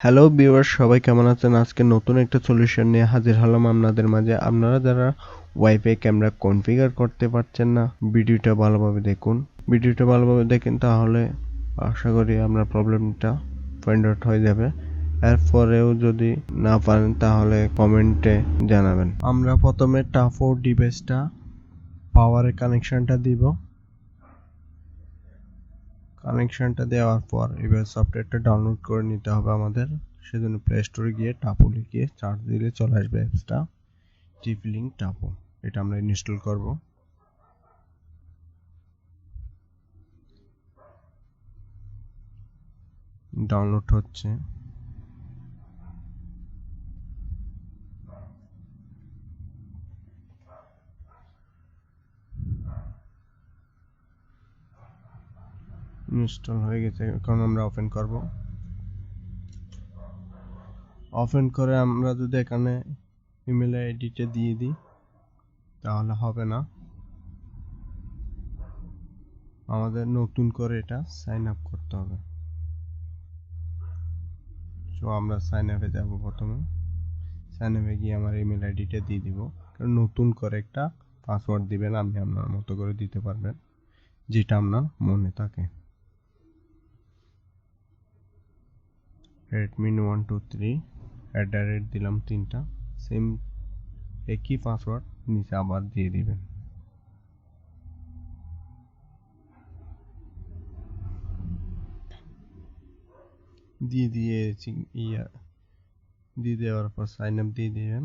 Hello viewers, সবাই কেমন আছেন? আজকে নতুন একটা সলিউশন নিয়ে হাজির হলাম আপনাদের মাঝে। আপনারা যারা ওয়াইফাই ক্যামেরা কনফিগার করতে পারছেন না, ভিডিওটা ভালোভাবে দেখুন। ভিডিওটা ভালোভাবে দেখেন তাহলে আশা করি আপনার প্রবলেমটা ফাইন্ড আউট হয়ে যাবে। এরপরেও যদি না পারেন তাহলে কমেন্টে জানাবেন। আমরা প্রথমে টাফো ডিভাইসটা পাওয়ারের কানেকশনটা দিব। কানেকশনটা দেওয়ার পর এবার সফটওয়্যারটা ডাউনলোড করে নিতে হবে আমাদের। সেজন্য প্লে স্টোরে গিয়ে টাপো লিখে সার্চ দিলে চলে আসবে অ্যাপসটা টিপলিংক টাপো। এটা আমরা ইনস্টল করব। ডাউনলোড হচ্ছে। ইনস্টল হয়ে গেছে, এখন আমরা ওপেন করব। ওপেন করে আমরা যদি এখানে ইমেল আইডিটা দিয়ে দিই তাহলে হবে না, আমাদের নতুন করে এটা সাইন আপ করতে হবে। সো আমরা সাইন আপে যাব। প্রথমে সাইন আপে গিয়ে আমার ইমেল আইডিটা দিয়ে দিব। কারণ নতুন করে একটা পাসওয়ার্ড দিবেন, আপনি আপনার মতো করে দিতে পারবেন যেটা আপনার মনে থাকে। রেডমি 123 দিলাম 3টা, সেম একই পাসওয়ার্ড নিচে আবার দিয়ে দিবেন। দিয়ে দেওয়ার পর সাইন আপ দিয়ে দিবেন।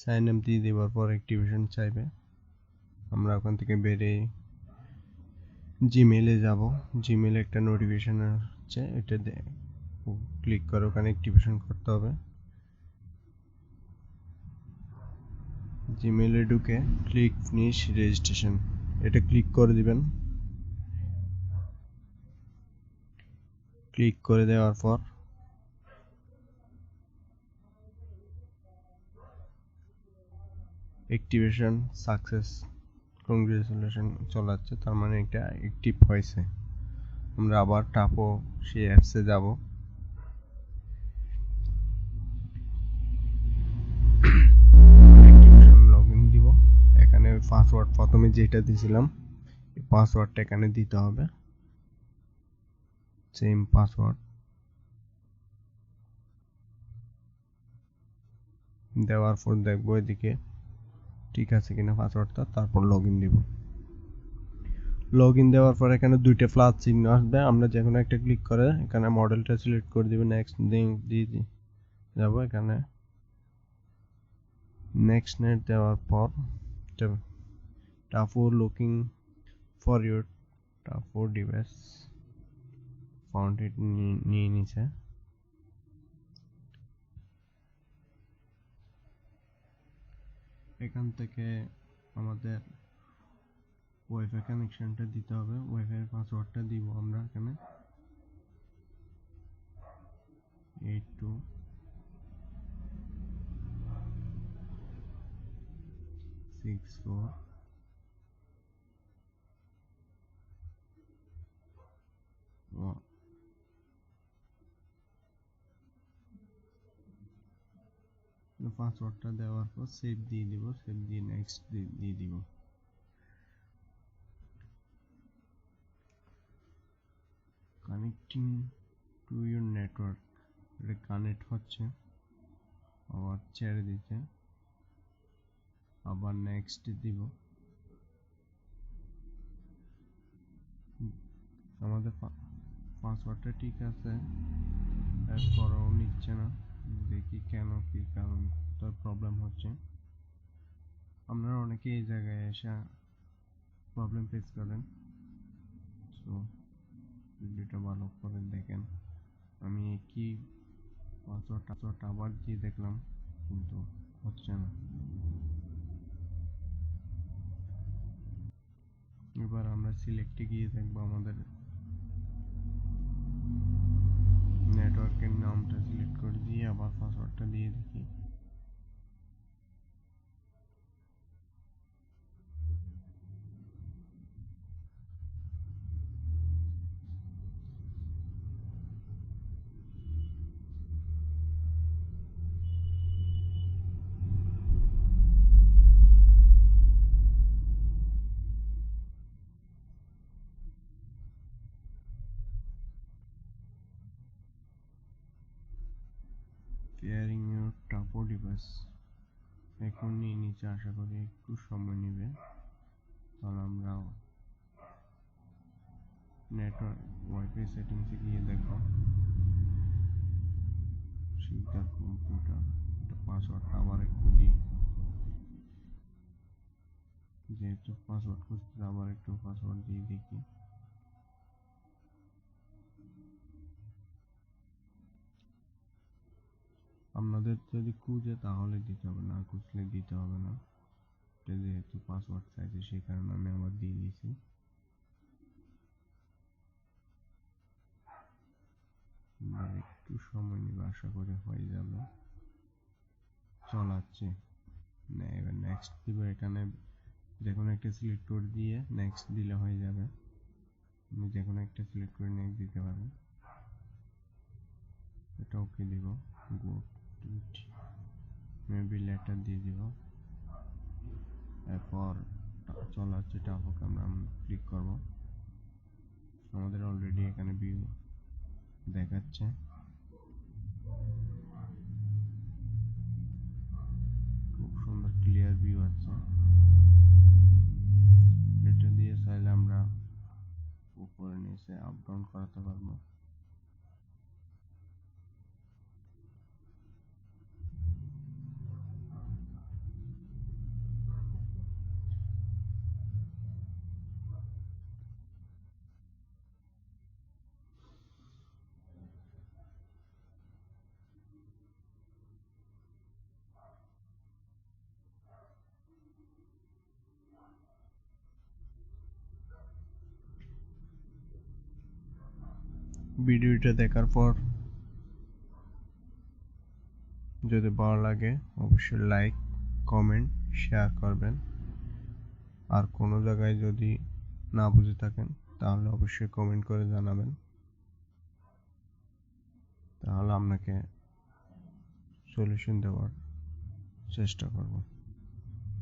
সাইন আপ দিয়ে দেওয়ার পর অ্যাক্টিভেশন চাইবে। আমরা ওখান থেকে বেরিয়ে জিমেইলে যাব। জিমেইলে একটা নোটিফিকেশন আসছে, এটা ক্লিক করে ওখানে অ্যাক্টিভেশন করতে হবে। জিমেইলে ঢুকে ক্লিক ফিনিশ রেজিস্ট্রেশন এটা ক্লিক করে দিবেন। ক্লিক করে দেওয়ার পর অ্যাক্টিভেশন সাকসেস, কংগ্রেচুলেশন চলে যাচ্ছে, তার মানে এটা অ্যাক্টিভ হয়েছে। আমরা আবার টাপো সেই অ্যাপসে যাব। অ্যাক্টিভেশন লগইন দিব। এখানে পাসওয়ার্ড প্রথমে যেটা দিয়েছিলাম এই পাসওয়ার্ডটা এখানে দিতে হবে, সেম পাসওয়ার্ড দেওয়ার পর দেখবো এদিকে ঠিক আছে কিনা পাসওয়ার্ডটা, তারপর লগইন দিব। লগইন দেওয়ার পর এখানে দুইটা প্লাস চিহ্ন আসবে, আমরা যে কোনো একটা ক্লিক করে এখানে মডেলটা সিলেক্ট করে দিবেন। নেক্সট দিয়ে যাব। এখানে নেক্সট নেট দেওয়ার পর Tapo looking for your Tapo device found it নিয়ে নিছে। এখান থেকে আমাদের ওয়াইফাই কানেকশনটা দিতে হবে। ওয়াইফাই পাসওয়ার্ডটা দিব আমরা এখানে 8264 পাসওয়ার্ডটা দেওয়ার পর সেভ দিয়ে দিব। সেভ দিয়ে নেক্সট দিয়ে দিব। কানেক্টিং টু ইউর নেটওয়ার্ক, এটা কানেক্ট হচ্ছে, আবার ছেড়ে দিচ্ছে, আবার নেক্সট দিব। আমাদের পাসওয়ার্ডটা ঠিক আছে, এরপরও নিচ্ছে না। দেখি কেন, কি কারণ তার প্রবলেম হচ্ছে। আপনারা অনেকে এই জায়গায় এসে প্রবলেম ফেস করেন। সো ভিডিওটা ভালো করে দেখেন। আমি কি পাসওয়ার্ড আবার দিয়ে দেখলাম কিন্তু হচ্ছে না। এবার আমরা সিলেক্টে গিয়ে দেখবো আমাদের নেটওয়ার্কের নামটা সিলেক্ট করে দিয়ে আবার পাসওয়ার্ডটা দিয়ে দেখি। কেয়ারিং ইউর টাপো ডিভাইস এখনই নিচে আশা করি একটু সময় নেবে। তাহলে আমরা নেটওয়ার্ক ওয়াইফাই সেটিংসে গিয়ে দেখো সিঙ্গার কম্পিউটার এটা পাসওয়ার্ডটা আবার একটু দিই, যেহেতু পাসওয়ার্ড খুঁজতে আবার একটু পাসওয়ার্ড দিয়ে দেখি। আপনাদের যদি খুঁজে তাহলে দিতে হবে, না খুঁজলে দিতে হবে না। এটা যেহেতু পাসওয়ার্ড চাইছে সেই কারণে আমি আবার দিয়ে দিয়েছি। একটু সময় নেবে, আশা করি হয়ে যাবে। চলাচ্ছে না, এবার নেক্সট দিব। এখানে যে কোনো একটা সিলেক্ট করে দিয়ে নেক্সট দিলে হয়ে যাবে। আপনি যে কোনো একটা সিলেক্ট করে নেক্সট দিতে পারেন। এটা ওকে দিব, গুড মেবি লেটার দিয়ে দিব। এরপর চলা হচ্ছে টাপোকে আমরা ক্লিক করব। আমাদের অলরেডি এখানে ভিউ দেখাচ্ছে। খুব সুন্দর ক্লিয়ার ভিউ আছে। এটা দিয়ে চাইলে আমরা উপরে নিচে আপ ডাউন করাতে পারবো। ভিডিওটা দেখার পর যদি ভালো লাগে অবশ্যই লাইক, কমেন্ট, শেয়ার করবেন। আর কোনো জায়গায় যদি না বুঝে থাকেন তাহলে অবশ্যই কমেন্ট করে জানাবেন, তাহলে আপনাকে সলিউশন দেওয়ার চেষ্টা করব।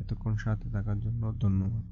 এতক্ষণ সাথে থাকার জন্য ধন্যবাদ।